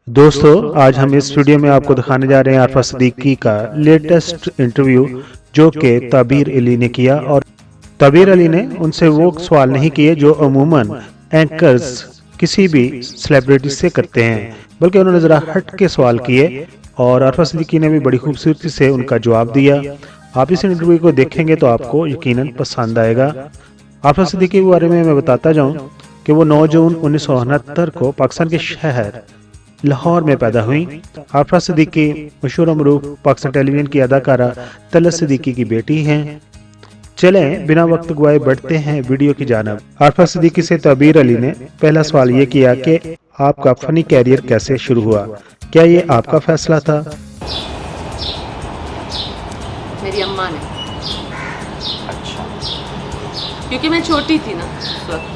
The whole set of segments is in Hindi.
दोस्तों, आज हम इस वीडियो में आपको दिखाने जा रहे हैं आरफा सिद्दीकी का लेटेस्ट इंटरव्यू जो कि ताबीर अली ने किया। और ताबीर अली ने उनसे वो सवाल नहीं किए जो अमूमन एंकर्स किसी भी सेलिब्रिटी से करते हैं, बल्कि उन्होंने जरा हट के सवाल किए और आरफा सिद्दीकी ने भी बड़ी खूबसूरती से उनका जवाब दिया। आप इस इंटरव्यू को देखेंगे तो आपको यकीनन पसंद आएगा। आरफा सिद्दीकी के बारे में मैं बताता जाऊं कि वो 9 जून 1969 को पाकिस्तान के शहर लाहौर में पैदा हुई। आरफा सिद्दीकी मशहूर मरूफ पाकिस्तान टेलीविजन की अदाकारा तलत सिद्दीकी की बेटी हैं। चलें बिना वक्त गवाए बढ़ते हैं वीडियो की जानिब। आरफा सिद्दीकी से ताबीर अली ने पहला सवाल ये किया कि आपका फनी कैरियर कैसे शुरू हुआ, क्या ये आपका फैसला था? मेरी अम्मा ने। अच्छा। क्योंकि मैं छोटी थी ना उस वक्त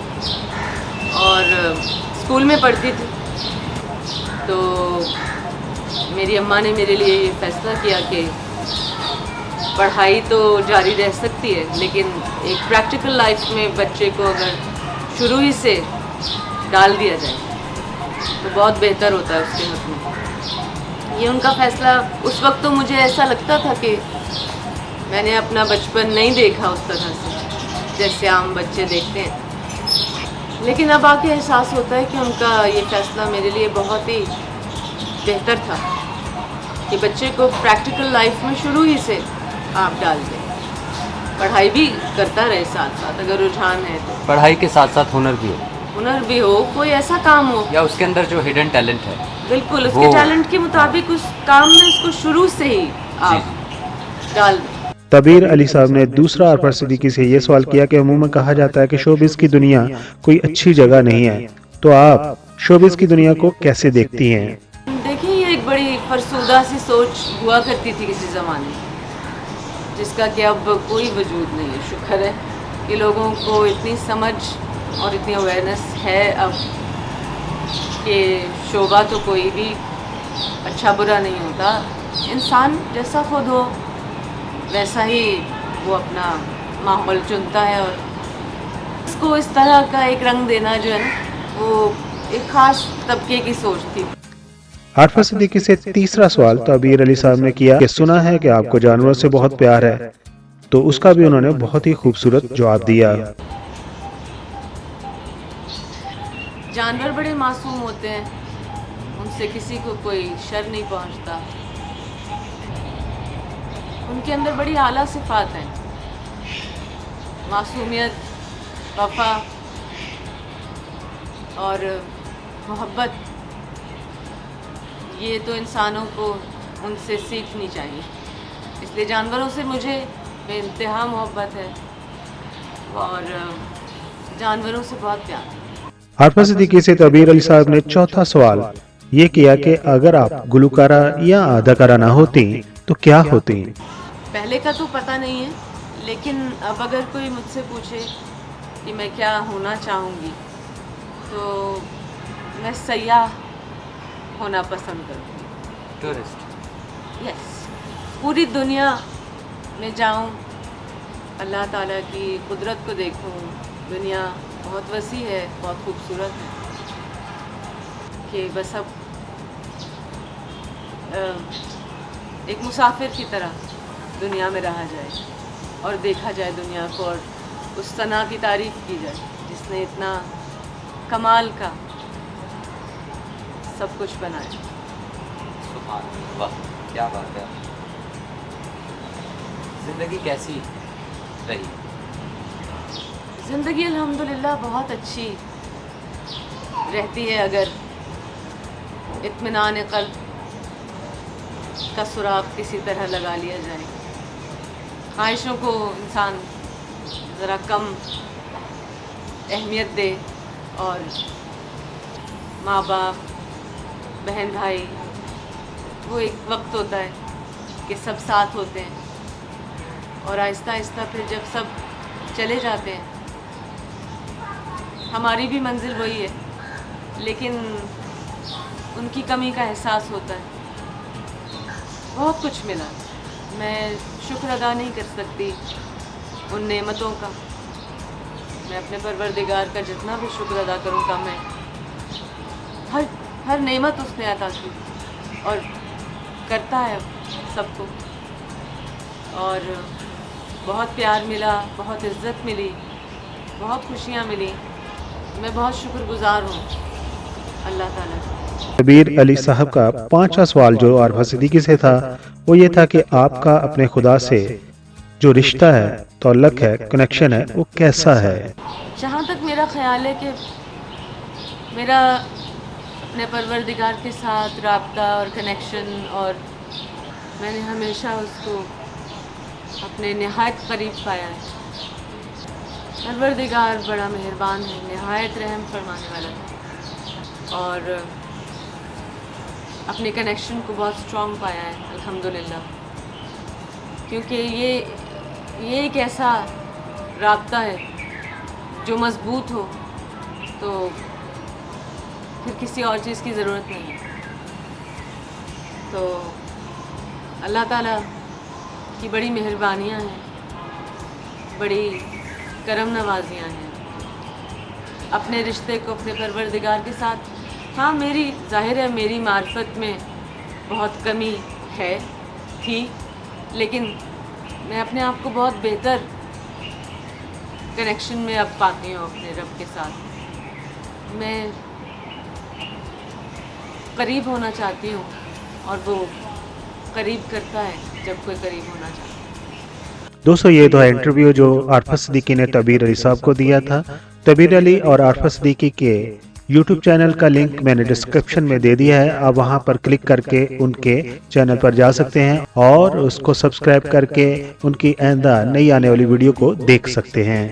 और स्कूल में पढ़ती थी, तो मेरी अम्मा ने मेरे लिए ये फैसला किया कि पढ़ाई तो जारी रह सकती है, लेकिन एक प्रैक्टिकल लाइफ में बच्चे को अगर शुरू ही से डाल दिया जाए तो बहुत बेहतर होता है उसके हक में। ये उनका फैसला। उस वक्त तो मुझे ऐसा लगता था कि मैंने अपना बचपन नहीं देखा उस तरह से जैसे आम बच्चे देखते हैं, लेकिन अब आके एहसास होता है कि उनका ये फैसला मेरे लिए बहुत ही बेहतर था कि बच्चे को प्रैक्टिकल लाइफ में शुरू ही से आप डाल दें। पढ़ाई भी करता रहे साथ साथ, अगर रुझान है तो पढ़ाई के साथ साथ हुनर भी हो, कोई ऐसा काम हो या उसके अंदर जो हिडन टैलेंट है, बिल्कुल उसके टैलेंट के मुताबिक उस काम में उसको शुरू से ही आप डाल दें। ताबीर अली साहब ने दूसरा आरफा सिद्दीकी से ये सवाल किया कि अमूमन कहा जाता है कि शोबिज़ की दुनिया कोई अच्छी जगह नहीं है, तो आप शोबिज़ की दुनिया को कैसे देखती हैं? देखिए, ये एक बड़ी फरसूदा सी सोच हुआ करती थी किसी ज़माने में, जिसका कि अब कोई वजूद नहीं है। शुक्र है कि लोगों को इतनी समझ और इतनी अवेयरनेस है अब कि शोबा तो कोई भी अच्छा बुरा नहीं होता। इंसान जैसा खुद हो वैसा ही वो अपना माहौल चुनता है, और इसको इस तरह का एक रंग देना जो है ना, वो एक ख़ास तबके की सोच थी। आरफा सिद्दीकी से तीसरा सवाल ताबीर अली साहब ने किया कि सुना है कि आपको जानवरों से बहुत प्यार है, तो उसका भी उन्होंने बहुत ही खूबसूरत जवाब दिया। जानवर बड़े मासूम होते हैं, उनसे किसी को कोई शर नहीं पहुंचता, उनके अंदर बड़ी आला सिफात हैं, मासूमियत, वफा और मोहब्बत। ये तो इंसानों को उनसे सीखनी चाहिए, इसलिए जानवरों से मुझे बेइंतहा मोहब्बत है और जानवरों से बहुत प्यार है। आरफा सिद्दीकी से ताबीर अली साहब ने चौथा सवाल ये किया कि अगर आप गुलकारा या अदाकारा ना होती तो क्या होती? पहले का तो पता नहीं है, लेकिन अब अगर कोई मुझसे पूछे कि मैं क्या होना चाहूँगी, तो मैं सयाह होना पसंद करूँगी। टूरिस्ट। यस, पूरी दुनिया में जाऊँ, अल्लाह ताला की कुदरत को देखूँ। दुनिया बहुत वसी है, बहुत खूबसूरत है कि बस अब एक मुसाफिर की तरह दुनिया में रहा जाए और देखा जाए दुनिया को, और उस सना की तारीफ़ की जाए जिसने इतना कमाल का सब कुछ बनाया। सुभान अल्लाह, क्या बात है। ज़िंदगी कैसी रही? ज़िंदगी अल्हम्दुलिल्लाह बहुत अच्छी रहती है अगर इत्मीनान क़ल्ब का सुराग किसी तरह लगा लिया जाए। ख्वाहिशों को इंसान ज़रा कम अहमियत दे और माँ बाप, बहन भाई, वो एक वक्त होता है कि सब साथ होते हैं और आहिस्ता आहिस्ता फिर जब सब चले जाते हैं, हमारी भी मंजिल वही है, लेकिन उनकी कमी का एहसास होता है। बहुत कुछ मिला, मैं शुक्र अदा नहीं कर सकती उन नेमतों का। मैं अपने परवरदिगार का जितना भी शुक्र अदा करूँ कम है। हर नेमत उसने अता की और करता है सबको। और बहुत प्यार मिला, बहुत इज़्ज़त मिली, बहुत खुशियाँ मिली। मैं बहुत शुक्रगुज़ार हूँ अल्लाह ताला की। तबीर अली साहब का 5वां सवाल जो आरफा सिद्दीकी से था वो ये था कि आपका अपने खुदा से जो रिश्ता है, तौल्लुक है, कनेक्शन है, वो कैसा है? जहाँ तक मेरा ख्याल है कि मेरा अपने परवरदिगार के साथ राब्ता और कनेक्शन, और मैंने हमेशा उसको अपने नहायत करीब पाया है। परवरदिगार बड़ा मेहरबान है, नहायत रहम फरमाने वाला है, और अपने कनेक्शन को बहुत स्ट्रॉन्ग पाया है अल्हम्दुलिल्लाह। क्योंकि ये एक ऐसा राब्ता है जो मज़बूत हो तो फिर किसी और चीज़ की ज़रूरत नहीं है। तो अल्लाह ताला की बड़ी मेहरबानियाँ हैं, बड़ी करम नवाजियाँ हैं अपने रिश्ते को अपने परवरदिगार के साथ। हाँ, मेरी ज़ाहिर है मेरी मार्फत में बहुत कमी है थी, लेकिन मैं अपने आप को बहुत बेहतर कनेक्शन में अब पाती हूँ अपने रब के साथ। मैं करीब होना चाहती हूँ और वो करीब करता है जब कोई करीब होना चाहता है। दोस्तों, ये तो है इंटरव्यू जो आरफा सिद्दीकी ने तबीर अली साहब को दिया था। तबीर अली और आरफा सिद्दीकी के YouTube चैनल का लिंक मैंने डिस्क्रिप्शन में दे दिया है। आप वहां पर क्लिक करके उनके चैनल पर जा सकते हैं और उसको सब्सक्राइब करके उनकी आइंदा नई आने वाली वीडियो को देख सकते हैं।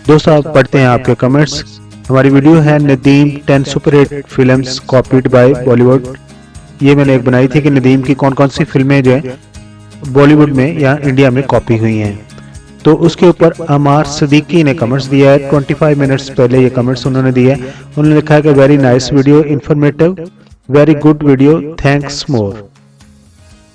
दोस्तों, आप पढ़ते हैं आपके कमेंट्स। हमारी वीडियो है नदीम 10 superhit films copied by Bollywood. ये मैंने एक बनाई थी कि नदीम की कौन कौन सी फिल्में जो है बॉलीवुड में या इंडिया में कॉपी हुई हैं। तो उसके ऊपर अमार सिद्दीकी ने कमेंट्स दिया है। 25 मिनट्स पहले ये कमेंट्स उन्होंने दिया है। उन्होंने लिखा है कि very nice video, informative, very good video, thanks more.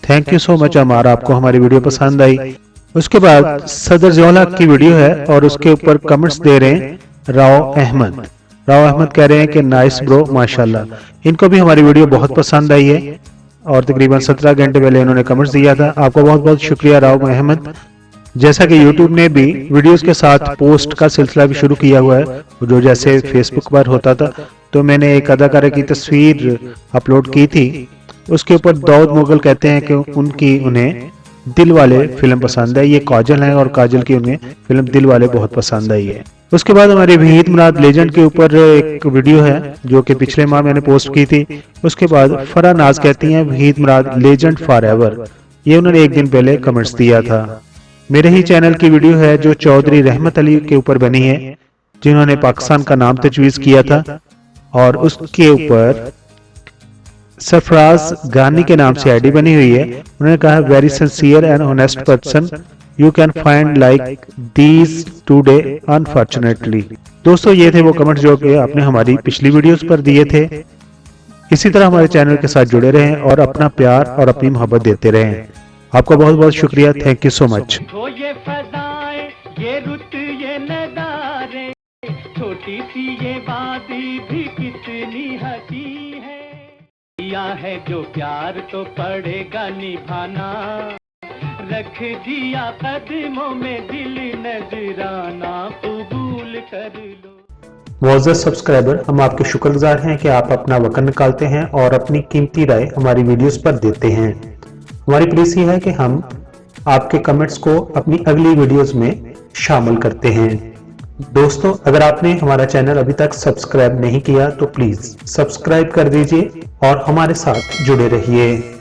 Thank you so much Amar, आपको हमारी वीडियो पसंद आई। उसके बाद सदर जोला की वीडियो है और उसके ऊपर कमेंट्स दे रहे हैं राव अहमद। राव अहमद कह रहे हैं कि नाइस ब्रो, माशाल्लाह। इनको भी हमारी वीडियो बहुत पसंद आई है और तकरीबन 17 घंटे पहले इन्होंने कमेंट्स दिया था। आपका बहुत बहुत शुक्रिया राव अहमद। जैसा कि YouTube ने भी वीडियोस के साथ पोस्ट का सिलसिला भी शुरू किया हुआ है, जो जैसे फेसबुक पर होता था, तो मैंने एक अदाकारा की तस्वीर अपलोड की थी। उसके ऊपर दाऊद मुगल कहते हैं कि उन्हें दिल वाले फिल्म पसंद है। ये काजल है और काजल की उन्हें फिल्म दिल वाले बहुत पसंद आई है। उसके बाद हमारे वहीद मुराद लेजेंड के ऊपर एक वीडियो है जो कि पिछले माह मैंने पोस्ट की थी। उसके बाद फरा नाज कहती हैं वहीद मुराद लेजेंड फॉर एवर। ये उन्होंने एक दिन पहले कमेंट्स दिया था। मेरे ही चैनल की वीडियो है जो चौधरी रहमत अली के ऊपर बनी है, जिन्होंने पाकिस्तान का नाम तजवीज़ किया था, और उसके ऊपर सरफराज गानी के नाम से आईडी बनी हुई है। उन्होंने कहा very sincere and honest person, you can find like these today unfortunately. दोस्तों, ये थे वो कमेंट्स जो कि आपने हमारी पिछली वीडियोस पर दिए थे। इसी तरह हमारे चैनल के साथ जुड़े रहें और अपना प्यार और अपनी मोहब्बत देते रहें। आपका बहुत बहुत शुक्रिया। Thank you so much. ये फदाएं, ये रुत, ये नज़ारे, छोटी सी ये वादी भी कितनी हसी है। दिया है जो प्यार तो पड़ेगा निभाना, रख दिया कदमों में दिल नजराना, कबूल कर लो। मुअज़्ज़ज़ सब्सक्राइबर, हम आपके शुक्रगुजार हैं कि आप अपना वक्त निकालते हैं और अपनी कीमती राय हमारी वीडियोस पर देते हैं। हमारी प्लीज ये है कि हम आपके कमेंट्स को अपनी अगली वीडियोस में शामिल करते हैं। दोस्तों, अगर आपने हमारा चैनल अभी तक सब्सक्राइब नहीं किया तो प्लीज सब्सक्राइब कर दीजिए और हमारे साथ जुड़े रहिए।